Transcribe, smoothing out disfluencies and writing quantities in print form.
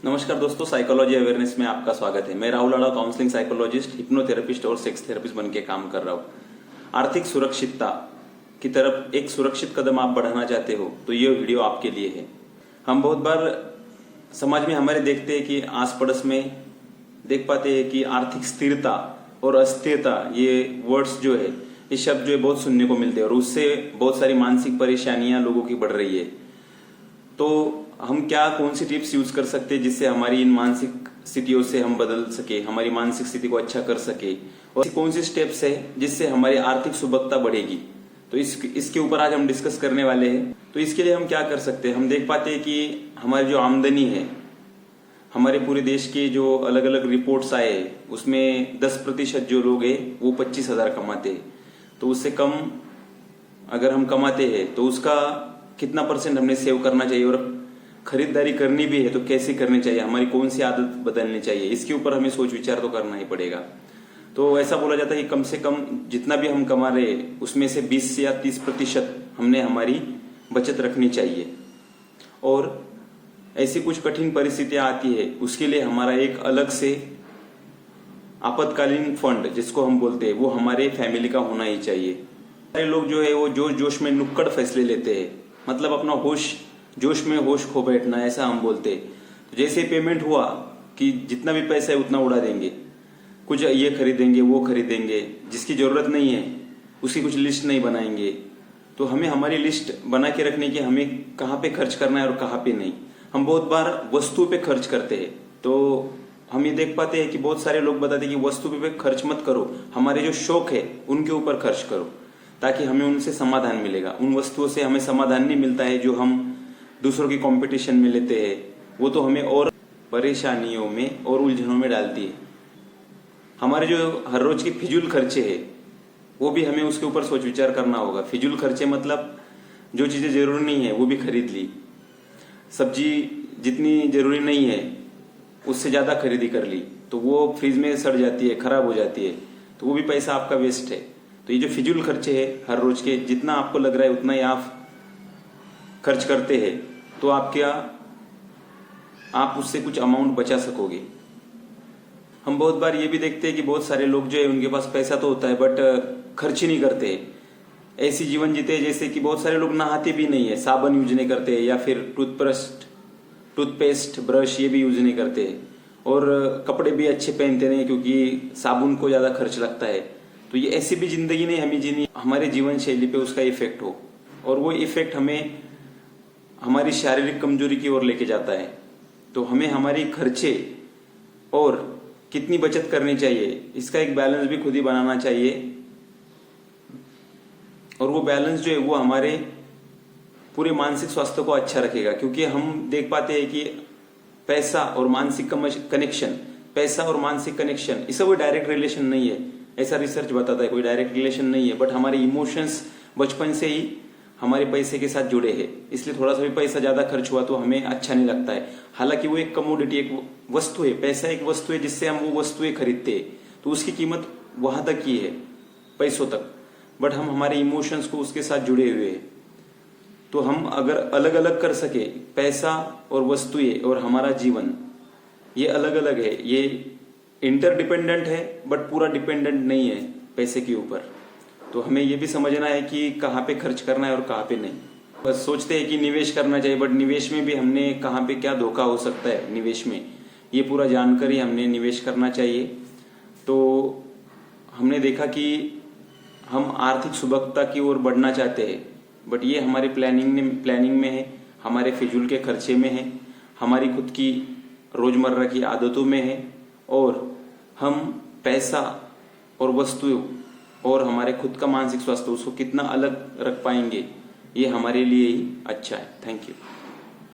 नमस्कार दोस्तों, psychology awareness में आपका स्वागत है। मैं राहुल लाड़ा, काउंसलिंग साइकोलॉजिस्ट, हिप्नोथेरेपिस्ट और सेक्स थेरेपिस्ट बन के काम कर रहा हूँ। आर्थिक सुरक्षितता की तरफ एक सुरक्षित कदम आप बढ़ाना चाहते हो तो ये वीडियो आपके लिए है। हम बहुत बार समाज में हमारे देखते हैं कि आस पड़ोस में देख पाते हैं कि आर्थिक स्थिरता और अस्थिरता, ये वर्ड्स जो है, ये शब्द जो है बहुत सुनने को मिलते हैं और उससे बहुत सारी मानसिक परेशानियां लोगों की बढ़ रही है। तो हम कौन सी टिप्स यूज कर सकते हैं जिससे हमारी इन मानसिक स्थितियों से हम बदल सके, हमारी मानसिक स्थिति को अच्छा कर सके, और कौन सी स्टेप्स है जिससे हमारी आर्थिक सुबकता बढ़ेगी। तो इसके ऊपर आज हम डिस्कस करने वाले हैं। तो इसके लिए हम क्या कर सकते हैं, हम देख पाते हैं कि हमारी जो आमदनी है, हमारे पूरे देश के जो अलग अलग रिपोर्ट्स आए उसमें 10% जो लोग हैं वो 25,000 कमाते हैं। तो उससे कम अगर हम कमाते हैं तो उसका कितना % हमने सेव करना चाहिए, और खरीदारी करनी भी है तो कैसे करनी चाहिए, हमारी कौन सी आदत बदलनी चाहिए, इसके ऊपर हमें सोच विचार तो करना ही पड़ेगा। तो ऐसा बोला जाता है कि कम से कम जितना भी हम कमा रहे हैं उसमें से 20 या 30% हमने हमारी बचत रखनी चाहिए। और ऐसी कुछ कठिन परिस्थितियां आती है उसके लिए हमारा एक अलग से आपातकालीन फंड जिसको हम बोलते हैं वो हमारे फैमिली का होना ही चाहिए। सारे लोग जो है वो जोश जोश में नुक्कड़ फैसले लेते हैं, मतलब अपना जोश में होश खो बैठना, ऐसा हम बोलते हैं। तो जैसे पेमेंट हुआ कि जितना भी पैसा है उतना उड़ा देंगे, कुछ ये खरीदेंगे वो खरीदेंगे, जिसकी जरूरत नहीं है उसकी कुछ लिस्ट नहीं बनाएंगे। तो हमें हमारी लिस्ट बना के रखने की, हमें कहाँ पे खर्च करना है और कहाँ पे नहीं। हम बहुत बार वस्तु पे खर्च करते हैं, तो हम ये देख पाते हैं कि बहुत सारे लोग बताते हैं कि वस्तु पे खर्च मत करो, हमारे जो शौक है उनके ऊपर खर्च करो, ताकि हमें उनसे समाधान मिलेगा। उन वस्तुओं से हमें समाधान नहीं मिलता है जो हम दूसरों की कंपटीशन में लेते हैं, वो तो हमें और परेशानियों में और उलझनों में डालती है। हमारे जो हर रोज के फिजूल खर्चे हैं वो भी हमें उसके ऊपर सोच विचार करना होगा। फिजूल खर्चे मतलब जो चीजें जरूरी नहीं है वो भी खरीद ली, सब्जी जितनी जरूरी नहीं है उससे ज्यादा खरीदी कर ली, तो वो फ्रिज में सड़ जाती है, खराब हो जाती है, तो वो भी पैसा आपका वेस्ट है। तो ये जो फिजूल खर्चे है हर रोज के, जितना आपको लग रहा है उतना ही आप खर्च करते हैं तो आप उससे कुछ अमाउंट बचा सकोगे। हम बहुत बार ये भी देखते हैं कि बहुत सारे लोग जो है उनके पास पैसा तो होता है बट खर्च ही नहीं करते। ऐसी जीवन जीते जैसे कि बहुत सारे लोग नहाते भी नहीं है, साबुन यूज नहीं करते, या फिर टूथपेस्ट ब्रश ये भी यूज नहीं करते, और कपड़े भी अच्छे पहनते नहीं क्योंकि साबुन को ज्यादा खर्च लगता है। तो ये ऐसी भी जिंदगी नहीं हमें जीनी, हमारे जीवन शैली पे उसका इफेक्ट हो, और वो इफेक्ट हमें हमारी शारीरिक कमजोरी की ओर लेके जाता है। तो हमें हमारी खर्चे और कितनी बचत करनी चाहिए इसका एक बैलेंस भी खुद ही बनाना चाहिए, और वो बैलेंस जो है वो हमारे पूरे मानसिक स्वास्थ्य को अच्छा रखेगा। क्योंकि हम देख पाते हैं कि पैसा और मानसिक कनेक्शन इसका कोई डायरेक्ट रिलेशन नहीं है, ऐसा रिसर्च बताता है, कोई डायरेक्ट रिलेशन नहीं है। बट हमारे इमोशंस बचपन से ही हमारे पैसे के साथ जुड़े हैं, इसलिए थोड़ा सा भी पैसा ज्यादा खर्च हुआ तो हमें अच्छा नहीं लगता है। हालांकि वो एक कमोडिटी, एक वस्तु है, पैसा एक वस्तु है जिससे हम वो वस्तुएं खरीदते हैं, तो उसकी कीमत वहां तक ही है, पैसों तक। बट हम हमारे इमोशंस को उसके साथ जुड़े हुए हैं। तो हम अगर अलग अलग कर सके, पैसा और वस्तुएं और हमारा जीवन, ये अलग अलग है, ये इंटरडिपेंडेंट है बट पूरा डिपेंडेंट नहीं है पैसे के ऊपर। तो हमें ये भी समझना है कि कहाँ पे खर्च करना है और कहाँ पे नहीं। बस सोचते हैं कि निवेश करना चाहिए, बट निवेश में भी हमने कहाँ पे क्या धोखा हो सकता है निवेश में, ये पूरा जानकर ही हमने निवेश करना चाहिए। तो हमने देखा कि हम आर्थिक सुबकता की ओर बढ़ना चाहते हैं, बट ये हमारी प्लानिंग में है, हमारे फिजूल के खर्चे में है, हमारी खुद की रोजमर्रा की आदतों में है, और हम पैसा और वस्तु और हमारे खुद का मानसिक स्वास्थ्य उसको कितना अलग रख पाएंगे, ये हमारे लिए ही अच्छा है। Thank you.